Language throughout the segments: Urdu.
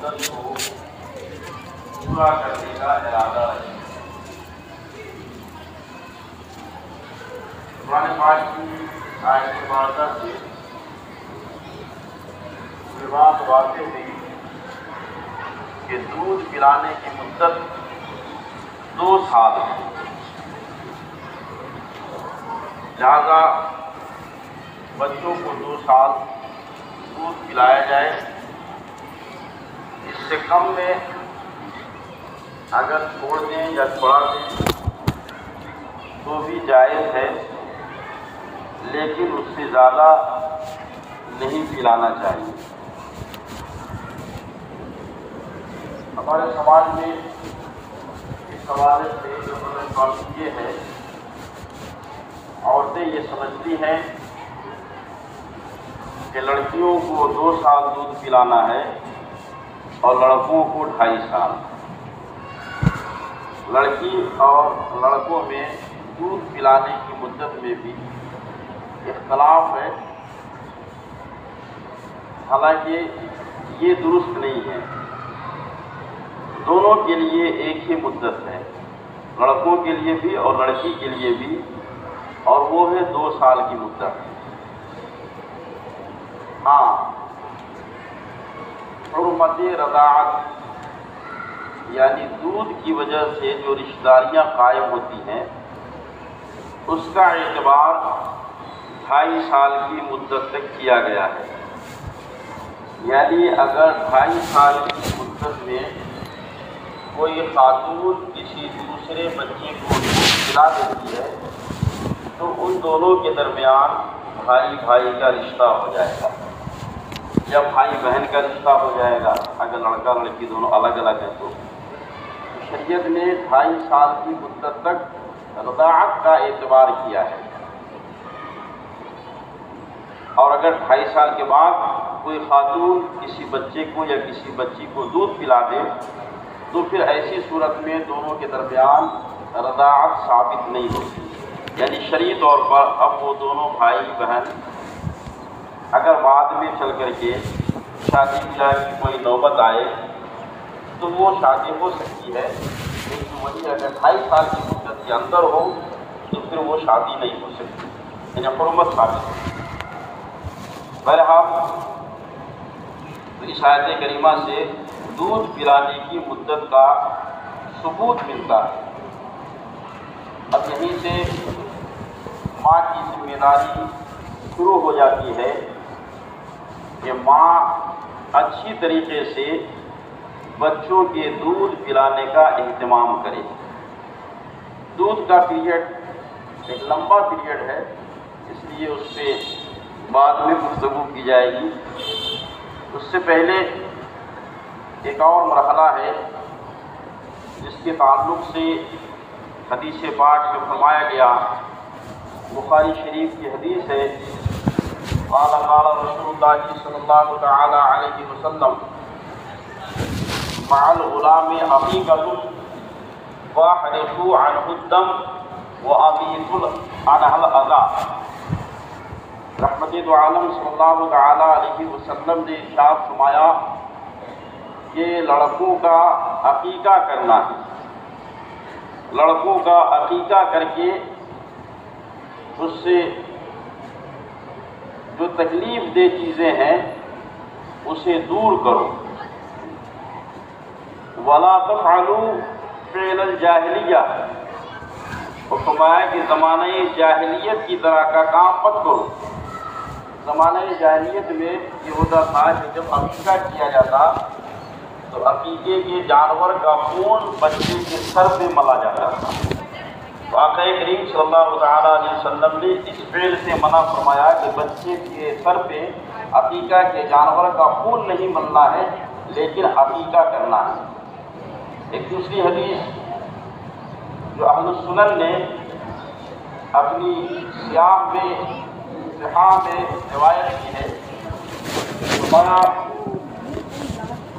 مدت کو پورا کرنے کا ارادہ رکھے۔ قرآن پاک کی آیت مبارکہ سے یہ بات واضح ہوئی کہ دودھ پلانے کی مدت 2 سال ہے، لہذا بچوں کو 2 سال دودھ پلایا جائے۔ اس سے کم میں اگر چھوڑ دیں یا چھوڑا دیں تو بھی جائز ہے، لیکن اس سے زیادہ نہیں پلانا چاہیے۔ ہمارے سماج میں اس حوالے سے جو بات یہ ہے، عورتیں یہ سمجھتی ہیں کہ لڑکیوں کو 2 سال دودھ پلانا ہے اور لڑکوں کو 2.5 سال۔ لڑکی اور لڑکوں میں دودھ پلانے کی مدت میں بھی اختلاف ہے، حالانکہ یہ درست نہیں ہے۔ دونوں کے لیے ایک ہی مدت ہے، لڑکوں کے لیے بھی اور لڑکی کے لیے بھی، اور وہ ہے 2 سال کی مدت۔ ہاں، حرمت رضاعت یعنی دودھ کی وجہ سے جو رشتہ داریاں قائم ہوتی ہیں اس کا اعتبار 2.5 سال کی مدت تک کیا گیا ہے۔ یعنی اگر 2.5 سال کی مدت میں کوئی خاتون کسی دوسرے بچے کو دودھ پلا دیتی ہے تو ان دونوں کے درمیان بھائی بھائی کا رشتہ ہو جائے گا یا بھائی بہن کا رشتہ ہو جائے گا۔ اگر لڑکا لڑکی دونوں الگ الگ ہیں تو شریعت نے 2.5 سال کی مدت تک رضاعت کا اعتبار کیا ہے، اور اگر 2.5 سال کے بعد کوئی خاتون کسی بچے کو یا کسی بچی کو دودھ پلا دے تو پھر ایسی صورت میں دونوں کے درمیان رضاعت ثابت نہیں ہوتی، یعنی شرعی طور پر اب وہ دونوں بھائی بہن اگر بعد میں چل کر کے شادی بیاہ کی کوئی نوبت آئے تو وہ شادی ہو سکتی ہے، لیکن وہی اگر 2.5 سال کی مدت کے اندر ہو تو پھر وہ شادی نہیں ہو سکتی، یعنی حرمت ثابت ہے۔ بہرحال تو اس آیت کریمہ سے دودھ پلانے کی مدت کا ثبوت ملتا ہے۔ اب یہیں سے ماں کی ذمہ داری شروع ہو جاتی ہے کہ ماں اچھی طریقے سے بچوں کے دودھ پلانے کا اہتمام کرے۔ دودھ کا پیریڈ ایک لمبا پیریڈ ہے، اس لیے اس پہ بعد میں گفتگو کی جائے گی۔ اس سے پہلے ایک اور مرحلہ ہے جس کے تعلق سے حدیث پاک میں فرمایا گیا، بخاری شریف کی حدیث ہے، قال قال رسول اللہ صلی اللہ تعالی علیہ وسلم مع الغلام عقیقۃ واحرقوا عنہ الدم وابیتوا عنہ الاذى۔ رحمت دو عالم صلی اللہ تعالی علیہ وسلم نے ارشاد فرمایا کہ لڑکوں کا عقیقہ کرنا ہے، لڑکوں کا عقیقہ کر کے اس سے جو تکلیف دہ چیزیں ہیں اسے دور کرو۔ وَلَا تَفْعَلُوا فِعْلَ الْجَاهِلِيَّةِ، اور فرمایا کہ زمانہ جاہلیت کی طرح کا کام مت کرو۔ زمانہ جاہلیت میں یہ ہوتا تھا کہ جب عقیقہ کیا جاتا تو عقیقے کے جانور کا خون بچے کے سر پہ ملا جاتا تھا۔ تو آقا کریم صلی اللہ تعالیٰ علیہ وسلم نے اس فعل سے منع فرمایا کہ بچے کے سر پہ عقیقہ کے جانور کا خون نہیں ملنا ہے، لیکن عقیقہ کرنا ہے۔ ایک دوسری حدیث جو اہل السنن نے اپنی صحاح میں روایت کی ہے،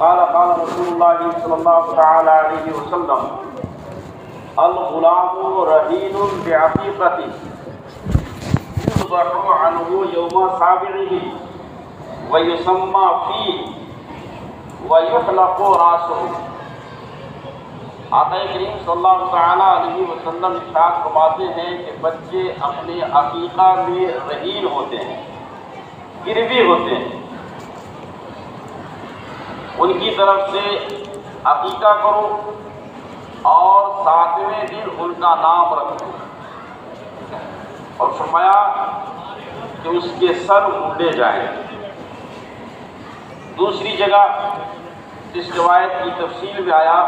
قال رسول اللہ صلی اللہ تعالی علیہ وسلم الغلام رہین بعقیقتہ یذبح عنہ یوم سابعہ ویسمى فیہ وَيُحْلَقُ رَأْسُهُ۔ آقا کریم صلی اللہ تعالیٰ علیہ وسلم ارشاد فرماتے ہیں کہ بچے اپنے عقیقہ میں رہین ہوتے ہیں، گروی ہوتے ہیں، ان کی طرف سے عقیقہ کرو اور 7ویں دن ان کا نام رکھو، اور فرمایا کہ اس کے سر مونڈے جائیں۔ دوسری جگہ اس روایت کی تفصیل میں آیا،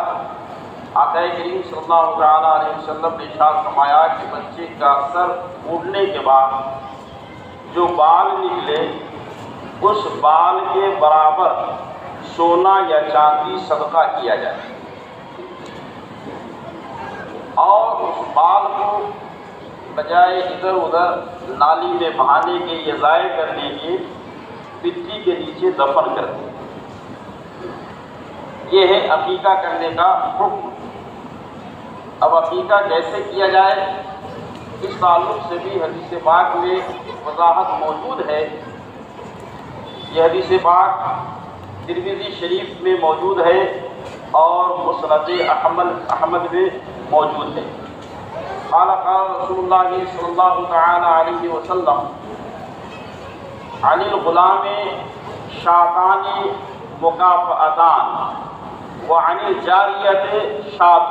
آقا کریم صلی اللہ علیہ وسلم نے ارشاد فرمایا کہ بچے کا سر مونڈنے کے بعد جو بال نکلے اس بال کے برابر سونا یا چاندی صدقہ کیا جائے، اور اس بال کو بجائے ادھر ادھر نالی میں بہانے کے یا ضائع کرنے کے مٹی کے نیچے دفن کر دیں۔ یہ ہے عقیقہ کرنے کا حکم۔ اب عقیقہ کیسے کیا جائے، اس تعلق سے بھی حدیث پاک میں وضاحت موجود ہے۔ یہ حدیث پاک ترمذی شریف میں موجود ہے اور مسند احمد میں موجود ہے۔ قال رسول اللہ صلی اللہ تعالی علیہ وسلم عن الغلام شاتان مکافئتان وعن الجاریۃ شاۃ۔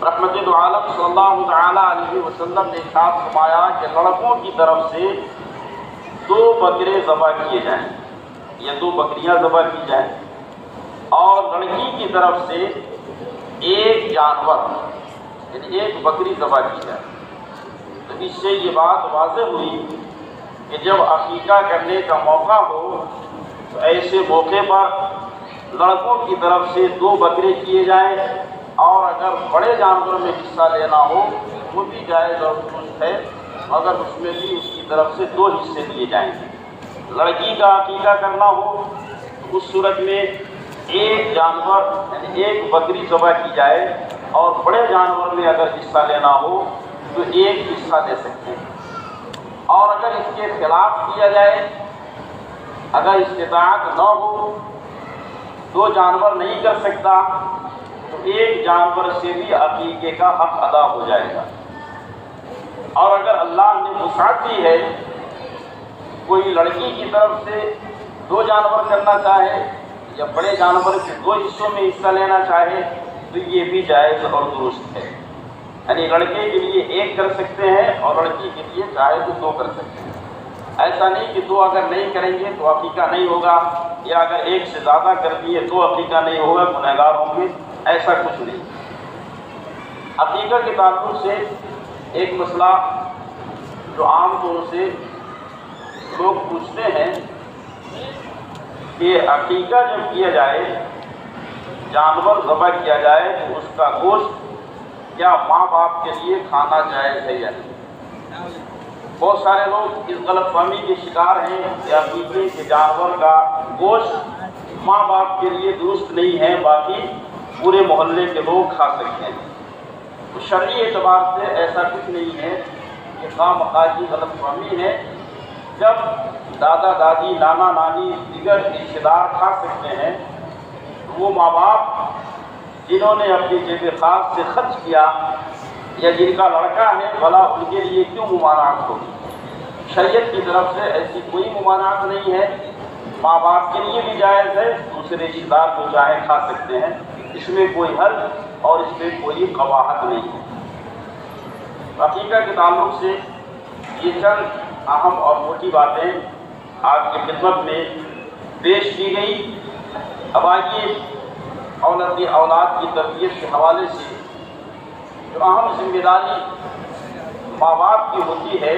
رحمت العالم صلی اللہ تعالی علیہ وسلم نے ارشاد فرمایا کہ لڑکوں کی طرف سے 2 بکرے ذبح کیے جائیں یا 2 بکریاں ذبح کی جائیں، اور لڑکی کی طرف سے 1 جانور یعنی 1 بکری ذبح کی جائے۔ تو اس سے یہ بات واضح ہوئی کہ جب عقیقہ کرنے کا موقع ہو تو ایسے موقع پر لڑکوں کی طرف سے 2 بکرے کیے جائیں، اور اگر بڑے جانور میں حصہ لینا ہو وہ بھی جائز اور درست ہے، مگر اس میں بھی اس کی طرف سے 2 حصے دیے جائیں گے۔ لڑکی کا عقیقہ کرنا ہو تو اس صورت میں 1 جانور یعنی 1 بکری ذبح کی جائے، اور بڑے جانور میں اگر حصہ لینا ہو تو 1 حصہ لے سکتے ہیں۔ اور اگر اس کے خلاف کیا جائے، اگر استطاعت نہ ہو، 2 جانور نہیں کر سکتا تو 1 جانور سے بھی عقیقے کا حق ادا ہو جائے گا۔ اور اگر اللہ نے وسعت دی ہے، کوئی لڑکی کی طرف سے 2 جانور کرنا چاہے یا بڑے جانور کے 2 حصوں میں حصہ لینا چاہے تو یہ بھی جائز اور درست ہے۔ یعنی لڑکے کے لیے 1 کر سکتے ہیں اور لڑکی کے لیے چاہے تو 2 کر سکتے ہیں۔ ایسا نہیں کہ 2 اگر نہیں کریں گے تو عقیقہ نہیں ہوگا، یا اگر 1 سے زیادہ کر دیے تو عقیقہ نہیں ہوگا، گنہگار ہوں گے، ایسا کچھ نہیں۔ عقیقہ کے تعلق سے ایک مسئلہ جو عام طور سے لوگ پوچھتے ہیں کہ عقیقہ جب کیا جائے، جانور ذبح کیا جائے تو اس کا گوشت کیا ماں باپ کے لیے کھانا جائز ہے یا نہیں؟ بہت سارے لوگ اس غلط فہمی کے شکار ہیں کہ عقیقے کے جانور کا گوشت ماں باپ کے لیے درست نہیں ہے، باقی پورے محلے کے لوگ کھا سکتے ہیں۔ تو شرعی اعتبار سے ایسا کچھ نہیں ہے، یہ خواہ مخواہ کی غلط فہمی ہے۔ جب دادا دادی نانا نانی دیگر رشتہ دار کھا سکتے ہیں تو وہ ماں باپ جنہوں نے اپنی جیب خاص سے خرچ کیا یا جن کا لڑکا ہے، بھلا ان کے لیے کیوں ممانعت ہوگی؟ شریعت کی طرف سے ایسی کوئی ممانعت نہیں ہے، ماں باپ کے لیے بھی جائز ہے، دوسرے رشتہ دار جو چاہیں کھا سکتے ہیں، اس میں کوئی حرج اور اس میں کوئی قباحت نہیں ہے۔ عقیقہ کے تعلق سے یہ چند اہم اور موٹی باتیں آپ کی خدمت میں پیش کی گئی۔ اب آئیے اولاد کی تربیت کے حوالے سے جو اہم ذمہ داری ماں باپ کی ہوتی ہے،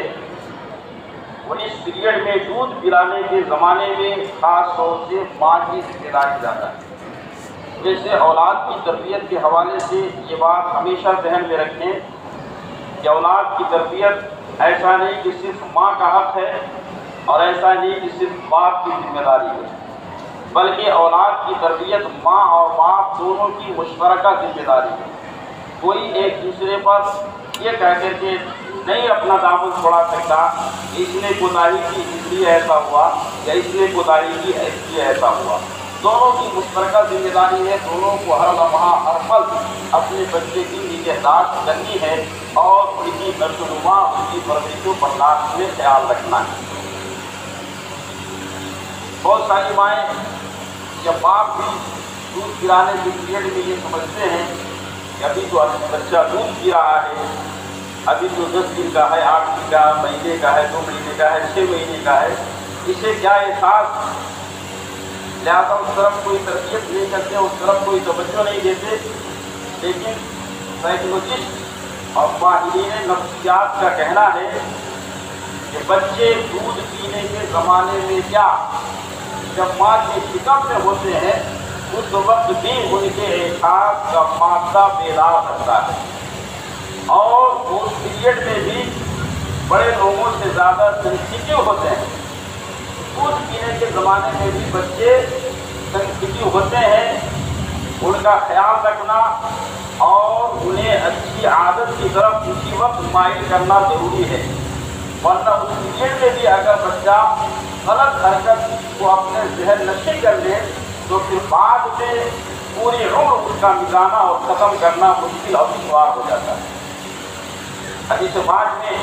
وہ اس پیریڈ میں دودھ پلانے کے زمانے میں خاص طور سے ماں کی ذمہ داری زیادہ ہے۔ جیسے اولاد کی تربیت کے حوالے سے یہ بات ہمیشہ ذہن میں رکھیں کہ اولاد کی تربیت ایسا نہیں کہ صرف ماں کا حق ہے اور ایسا نہیں کہ صرف باپ کی ذمہ داری ہے، بلکہ اولاد کی تربیت ماں اور باپ دونوں کی مشترکہ ذمہ داری ہے۔ کوئی ایک دوسرے پر یہ کہہ کر کے نہیں اپنا دامن چھوڑا سکتا کہ اس نے کوتاہی کی اس لیے ایسا ہوا یا اس نے کوتاہی کی اس لیے ایسا ہوا۔ دونوں کی مشترکہ ذمہ داری ہے، دونوں کو ہر لمحہ ہر پل اپنے بچے کی نگہداشت کرنی ہے اور ان کی نشوونما، ان کی پرورش و برداشت میں خیال رکھنا ہے۔ بہت ساری مائیں یا باپ بھی دودھ پلانے کے پیریڈ میں یہ سمجھتے ہیں کہ ابھی تو بچہ دودھ پی رہا ہے، ابھی تو 10 دن کا ہے، 8 دن کا، مہینے کا ہے، 2 مہینے کا ہے، 6 مہینے کا ہے، اسے کیا احساس، لہٰذا اس طرف کوئی تربیت نہیں کرتے، اس طرف کوئی توجہ نہیں دیتے۔ لیکن سائیکولوجسٹ اور ماہرین نفسیات کا کہنا ہے کہ بچے دودھ پینے کے زمانے میں کیا، جب ماں کے شکم میں ہوتے ہیں اس وقت بھی ان کے احساس کا مادہ بیدار رہتا ہے، اور اس پیریڈ میں بھی بڑے لوگوں سے زیادہ سینسیٹیو ہوتے ہیں۔ دودھ پینے کے زمانے میں بھی بچے سینسیٹیو ہوتے ہیں، ان کا خیال رکھنا اور انہیں اچھی عادت کی طرف اسی وقت مائل کرنا ضروری ہے، ورنہ اس پیریڈ میں بھی اگر بچہ غلط حرکت کو اپنے ذہن نشی کر لے تو پھر بعد میں پوری عمر اس کا مٹانا اور ختم کرنا مشکل اور دشوار ہو جاتا ہے۔ حدیث پاک میں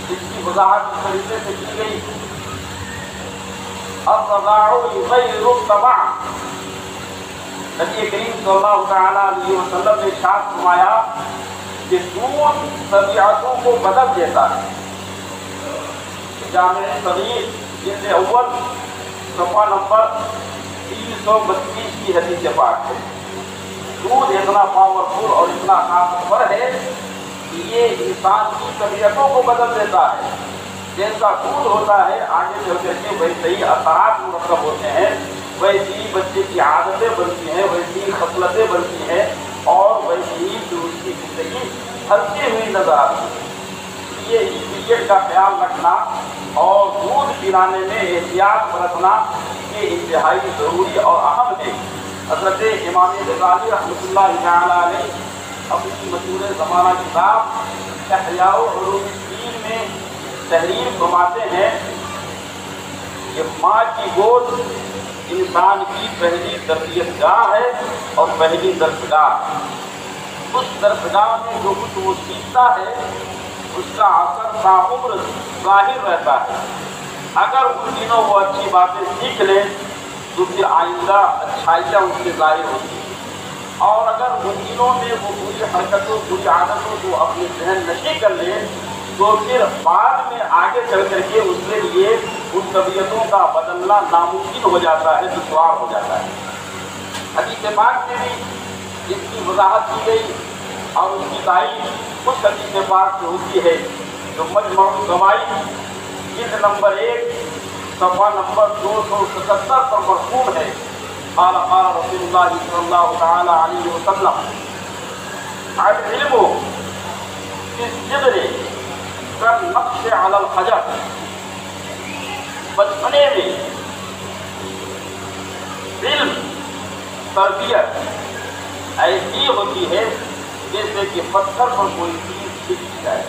اس کی وضاحت اس طریقے سے کی گئی، الرضاع یغیر الطبع، نبی کریم صلی اللہ تعالیٰ علیہ وسلم نے ارشاد فرمایا کہ دودھ طبیعتوں کو بدل دیتا ہے۔ جامع صغیر جلد اول صفحہ نمبر 332 کی حدیث پاک ہے۔ دودھ اتنا پاورفل اور اتنا طاقتور ہے کہ یہ انسان کی طبیعتوں کو بدل دیتا ہے۔ جیسا دودھ ہوتا ہے آگے چل کر کے ویسے ہی اثرات مرتب ہوتے ہیں، ویسے ہی بچے کی عادتیں بنتی ہیں، ویسے ہی خصلتیں بنتی ہیں، اور ویسے ہی جو اس کی زندگی ہلکی ہوئی نظر آتی ہے۔ اس لیے اس پیریڈ کا خیال رکھنا اور دودھ پلانے میں احتیاط برتنا یہ انتہائی ضروری اور اہم ہے۔ حضرت امام غزالی رحمۃ اللہ تعالیٰ علیہ اپنی مشہور زمانہ کتاب احیاء علوم الدین میں تحریر فرماتے ہیں کہ ماں کی گود انسان کی پہلی تربیت گاہ ہے اور پہلی درسگاہ۔ اس درسگاہ میں جو کچھ وہ سیکھتا ہے اس کا اثر تاعمر ظاہر رہتا ہے۔ اگر ان دنوں وہ اچھی باتیں سیکھ لیں تو پھر آئندہ اچھائیاں ان سے ظاہر ہوتی ہیں، اور اگر ان دنوں میں وہ بری حرکتوں بری عادتوں کو اپنے ذہن نشی کر لیں تو پھر بعد میں آگے چل کر کے اس کے لیے ان طبیعتوں کا بدلنا ناممکن ہو جاتا ہے، دشوار ہو جاتا ہے۔ حدیث پاک میں بھی اس کی وضاحت کی گئی اور اس کی تائید اس حدیث پاک سے ہوتی ہے جو مجمع الزوائد جلد نمبر 1 صفحہ نمبر 277 پر مرفوع ہے۔ قال قال رسول اللہ صلی اللہ تعالی علیہ وسلم العلم فی الصغر کالنقش علی الحجر، بچپنے میں علم تربیت ایسی ہوتی ہے جیسے کہ پتھر پر کوئی چیز لکھ دی جائے۔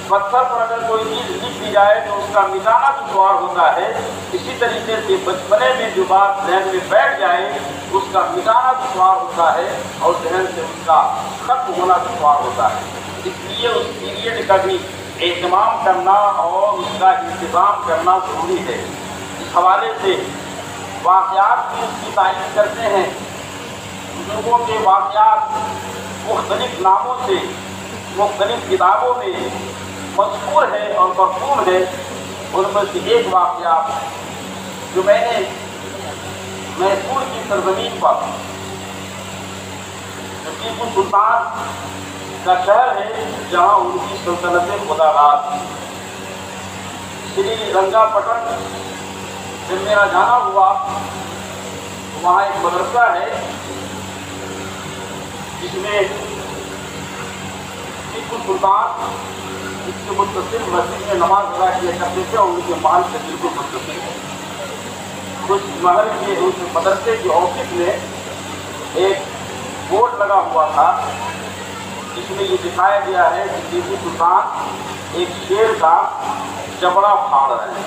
پتھر پر اگر کوئی چیز لکھ دی جائے تو اس کا مٹانا دشوار ہوتا ہے، اسی طریقے سے بچپنے میں جو بات ذہن میں بیٹھ جائے اس کا مٹانا دشوار ہوتا ہے اور ذہن سے اس کا ختم ہونا دشوار ہوتا ہے۔ اس لیے اس پیریڈ کا بھی اہتمام کرنا اور اس کا انتظام کرنا ضروری ہے۔ اس حوالے سے واقعات بھی اس کی تائید کرتے ہیں۔ بزرگوں کے واقعات مختلف ناموں سے مختلف کتابوں میں مذکور ہے اور مرفوع ہے۔ ان میں سے ایک واقعہ جو میں نے میسور کی سرزمین پر ٹیپو سلطان کا شہر ہے جہاں ان کی سلطنت خدا راز شری رنگا پٹن جب میرا جانا ہوا وہاں ایک مدرسہ ہے جس میں ٹیپو سلطان اس کے متصل مسجد میں نماز ادا کیا کرتے تھے اور ان کے مال سے بالکل متصل ہے۔ اس محل کے اس مدرسے کے آفس میں ایک بورڈ لگا ہوا تھا جس میں یہ دکھایا گیا ہے کہ ٹیپو سلطان ایک شیر کا چمڑا پھاڑ رہے ہیں،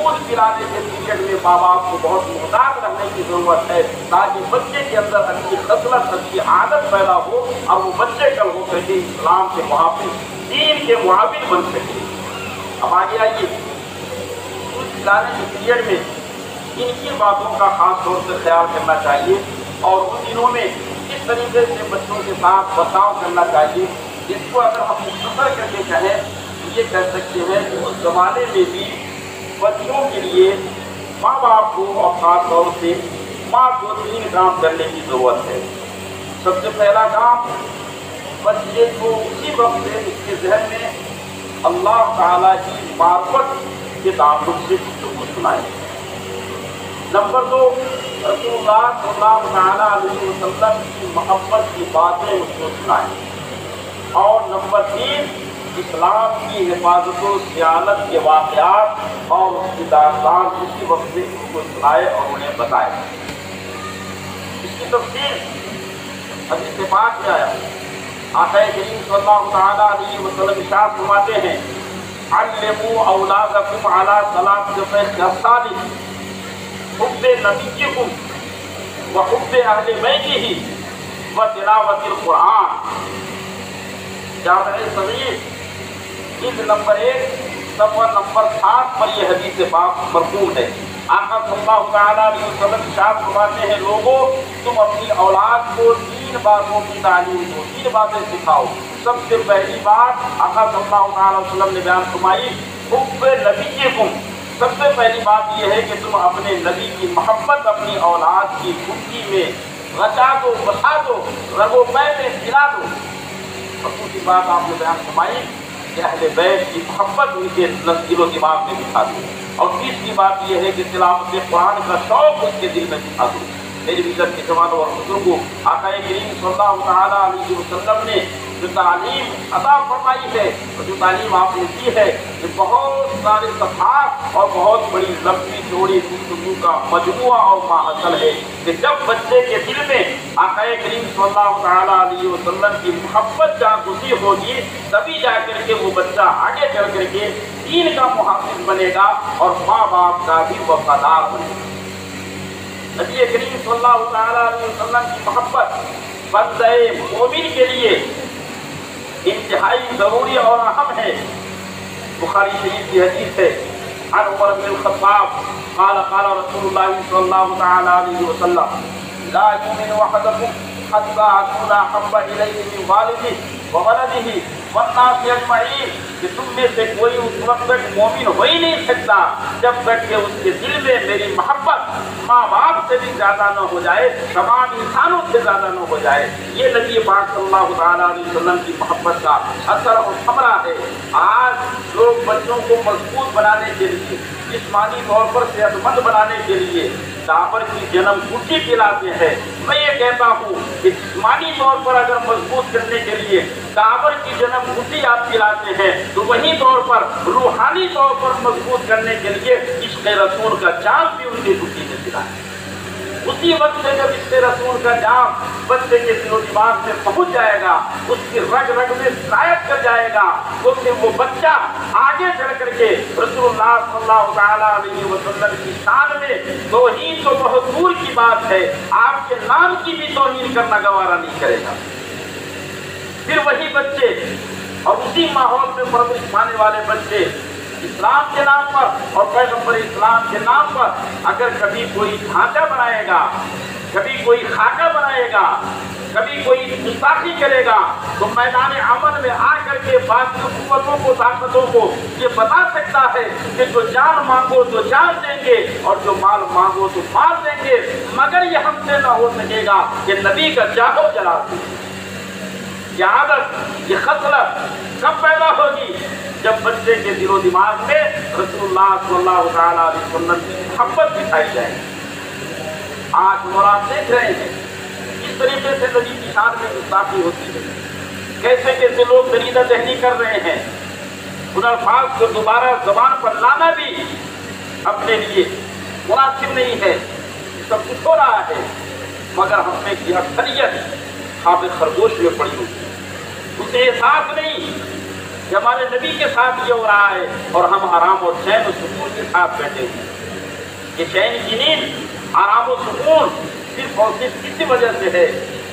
دودھ پلانے کے پیریڈ میں ماں باپ کو بہت محتاط رہنے کی ضرورت ہے تاکہ بچے کے اندر اچھی خصلت اچھی عادت پیدا ہو اور وہ بچے کل ہو کر کے اسلام کے محافظ دین کے معاون بن سکے۔ اب آگے آئیے، دودھ پلانے کے پیریڈ میں ان کی باتوں کا خاص طور سے خیال کرنا چاہیے اور ان دنوں میں کس طریقے سے بچوں کے ساتھ برتاؤ کرنا چاہیے۔ اس کو اگر ہم مختصر کر کے کہیں تو یہ کہہ سکتے ہیں کہ اس زمانے میں بھی بچوں کے لیے ماں باپ کو اور خاص طور سے ماں کو 3 کام کرنے کی ضرورت ہے۔ سب سے پہلا کام، بچے کو اسی وقت سے اس کے ذہن میں اللہ تعالیٰ کی معرفت کے تعلق سے گفتگو سنائے۔ نمبر 2، رسول اللہ صلی اللہ تعالیٰ علیہ وسلم کی محبت کی باتیں اس کو سنائیں۔ اور نمبر 3، اسلام کی حفاظت و سیانت کے واقعات اور اس کی داستان اسی وقت سے ان کو سنائے اور انہیں بتائے۔ اس کی تفصیل حدیث پاک میں آیا، آقا کریم صلی اللہ تعالیٰ علیہ وسلم ارشاد فرماتے ہیں، علموا اولادکم علی ثلاث خصال، حب نبیکم وحب اہل بیتہ وتلاوۃ القرآن۔ جامع صغیر جلد نمبر 1 صفحہ نمبر 7 پر یہ حدیث پاک مرفوع ہے۔ آقا صلی اللہ تعالیٰ علیہ وسلم ارشاد فرماتے ہیں، لوگوں تم اپنی اولاد کو 3 باتوں کی تعلیم دو، 3 باتیں سکھاؤ۔ سب سے پہلی بات آقا صلی اللہ تعالیٰ علیہ وسلم نے بیان فرمائی، حب نبیکم۔ سب سے پہلی بات یہ ہے کہ تم اپنے نبی کی محبت اپنی اولاد کی خودی میں رچا دو، بسا دو، رگو پے میں پلا دو۔ اور دوسری بات آپ نے بیان فرمائی کہ اہل بیت کی محبت ان کے دل و دماغ میں بٹھا دو۔ اور تیسری بات یہ ہے کہ تلاوت قرآن کا شوق اس کے دل میں بٹھا دو۔ میری عزت کے جوانوں اور بزرگوں، آقا کریم صلی اللہ تعالیٰ علیہ وسلم نے جو تعلیم عطا فرمائی ہے اور جو تعلیم آپ نے دی ہے، یہ بہت سارے صفحات اور بہت بڑی لمبی چوڑی گفتگو کا مجموعہ اور ماحصل ہے کہ جب بچے کے دل میں آقا کریم صلی اللہ تعالیٰ علیہ وسلم کی محبت جاگزی ہوگی، تبھی جا کر کے وہ بچہ آگے چل کر کے دین کا محافظ بنے گا اور ماں باپ کا بھی وفادار بنے گا۔ نبی کریم صلی اللہ تعالیٰ علیہ وسلم کی محبت بندہ مومن کے لیے انتہائی ضروری اور اہم ہے۔ بخاری شریف کی حدیث ہے، عن عمر بن الخطاب قال قال رسول اللہ صلی اللہ تعالیٰ علیہ وسلم، لا یؤمن احدکم حتی اکون احب الیہ من والدہ وولدہ والناس اجمعین، کہ تم میں سے کوئی اس وقت تک مومن ہو ہی نہیں سکتا جب تک کہ اس کے دل میں میری محبت ماں باپ سے بھی زیادہ نہ ہو جائے، تمام انسانوں سے زیادہ نہ ہو جائے۔ یہ نبی پاک صلی اللہ تعالیٰ علیہ وسلم کی محبت کا اثر اور ثمرہ ہے۔ آج لوگ بچوں کو مضبوط بنانے کے لیے، جسمانی طور پر صحت مند بنانے کے لیے ڈابر کی جنم بوٹی پلاتے ہیں۔ میں یہ کہتا ہوں کہ جسمانی طور پر اگر مضبوط کرنے کے لیے ڈابر کی جنم بوٹی آپ پلاتے ہیں تو وہی طور پر روحانی طور پر مضبوط کرنے کے لیے عشق رسول کا جام بھی ان کی بوٹی میں پلائیں۔ اسی وقت سے جب عشق رسول کا جام بچے کے دل و دماغ میں پہنچ جائے گا، اس کی رگ رگ میں سرایت کر جائے گا، تو پھر وہ بچہ آگے چڑھ کر کے رسول اللہ صلی اللہ تعالیٰ علیہ وسلم کی شان میں توہین تو بہت دور کی بات ہے، آپ کے نام کی بھی توہین کرنا گوارا نہیں کرے گا۔ پھر وہی بچے اور اسی ماحول میں پرورش پانے والے بچے اسلام کے نام پر اور پیغمبر اسلام کے نام پر اگر کبھی کوئی ڈھانچہ بنائے گا، کبھی کوئی خاکہ بنائے گا، کبھی کوئی گستاخی کرے گا، تو میدان عمل میں آ کر کے باقی قوتوں کو، طاقتوں کو یہ بتا سکتا ہے کہ جو جان مانگو تو جان دیں گے اور جو مال مانگو تو مال دیں گے، مگر یہ ہم سے نہ ہو سکے گا کہ نبی کا جاہو جلا دیں۔ یہ عادت، یہ خصلت کب پیدا ہوگی؟ جب بچے کے دل و دماغ میں رسول اللہ صلی اللہ تعالیٰ علیہ وسلم کی محبت دکھائی جائے۔ آج اور آپ دیکھ رہے ہیں کس طریقے سے نبی کی شان میں گستاخی ہوتی ہے، کیسے کیسے لوگ دریدہ دہنی کر رہے ہیں۔ ان الفاظ کو دوبارہ زبان پر لانا بھی اپنے لیے مناسب نہیں ہے، یہ سب کچھ ہو رہا ہے، مگر ہم میں کی اکثریت خواب خرگوش میں پڑی ہوتی ہے، اسے احساس نہیں کہ ہمارے نبی کے ساتھ یہ ہو رہا ہے اور ہم آرام اور چین و سکون کے ساتھ بیٹھے ہیں. یہ چین کی نیند، آرام و سکون صرف اور صرف کسی وجہ سے ہے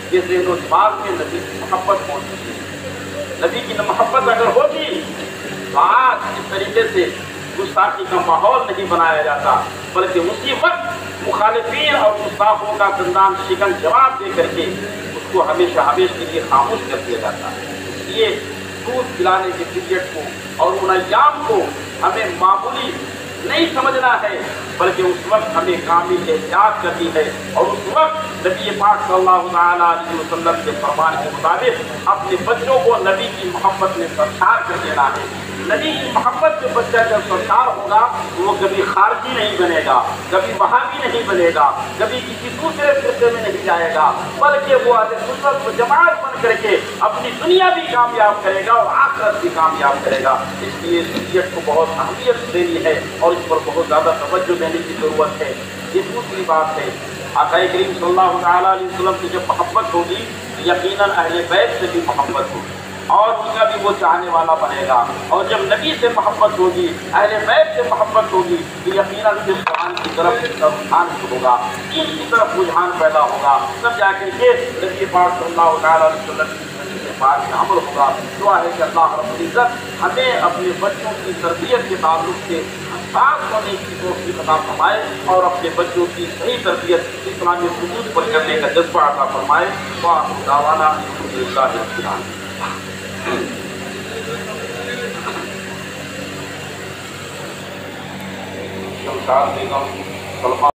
کہ ذہن و دماغ میں نبی کی محبت موجود ہے. نبی کی محبت اگر ہوتی تو آج اس طریقے سے گستاخی کا ماحول نہیں بنایا جاتا، بلکہ اسی وقت مخالفین اور گستاخوں کا دندان شکن جواب دے کر کے اس کو ہمیشہ ہمیشہ کے لیے خاموش کر دیا جاتا ہے. اس لیے دودھ پلانے کے پیریڈ کو اور ان ایام کو ہمیں معمولی نہیں سمجھنا ہے، بلکہ اس وقت ہمیں کامل احتیاط کرنی ہے. اور اس وقت نبی پاک صلی اللہ تعالیٰ علیہ وسلم کے فرمان کے مطابق اپنے بچوں کو نبی کی محبت میں سرشار کر دینا ہے. نبی کی محبت سے بچہ جب سرشار ہوگا تو وہ کبھی خارجی نہیں بنے گا، کبھی وہابی نہیں بنے گا، کبھی کسی دوسرے فرقے میں نہیں جائے گا، بلکہ وہ اہل سنت و جماعت بن کر کے اپنی دنیا بھی کامیاب کرے گا اور آخرت بھی کامیاب کرے گا. اس لیے شریعت کو بہت اہمیت دینی ہے اور اس پر بہت زیادہ توجہ دینے کی ضرورت ہے. یہ دوسری بات ہے، آقا کریم صلی اللہ تعالیٰ علیہ وسلم کی جب محبت ہوگی یقیناً اہل بیت سے بھی محبت ہوگی اور ان کا بھی وہ چاہنے والا بنے گا. اور جب نبی سے محبت ہوگی، اہل بیت سے محبت ہوگی تو یقیناً پھر قرآن کی طرف رجحان ہوگا، دین کی طرف رجحان پیدا ہوگا. تب جا کر کے نبی پاک صلی اللہ تعالیٰ علیہ وسلم کے بعد میں عمل ہوگا. دعا ہے کہ اللہ رب العزت ہمیں اپنے بچوں کی تربیت کے تعلق سے حساس ہونے کی توفیق عطا فرمائے اور اپنے بچوں کی صحیح تربیت اسلامی حدود پر کرنے کا جذبہ عطا فرمائے. وآخر دعوانا الحمدللہ رب العالمین. شمشاد بیگم سلمہ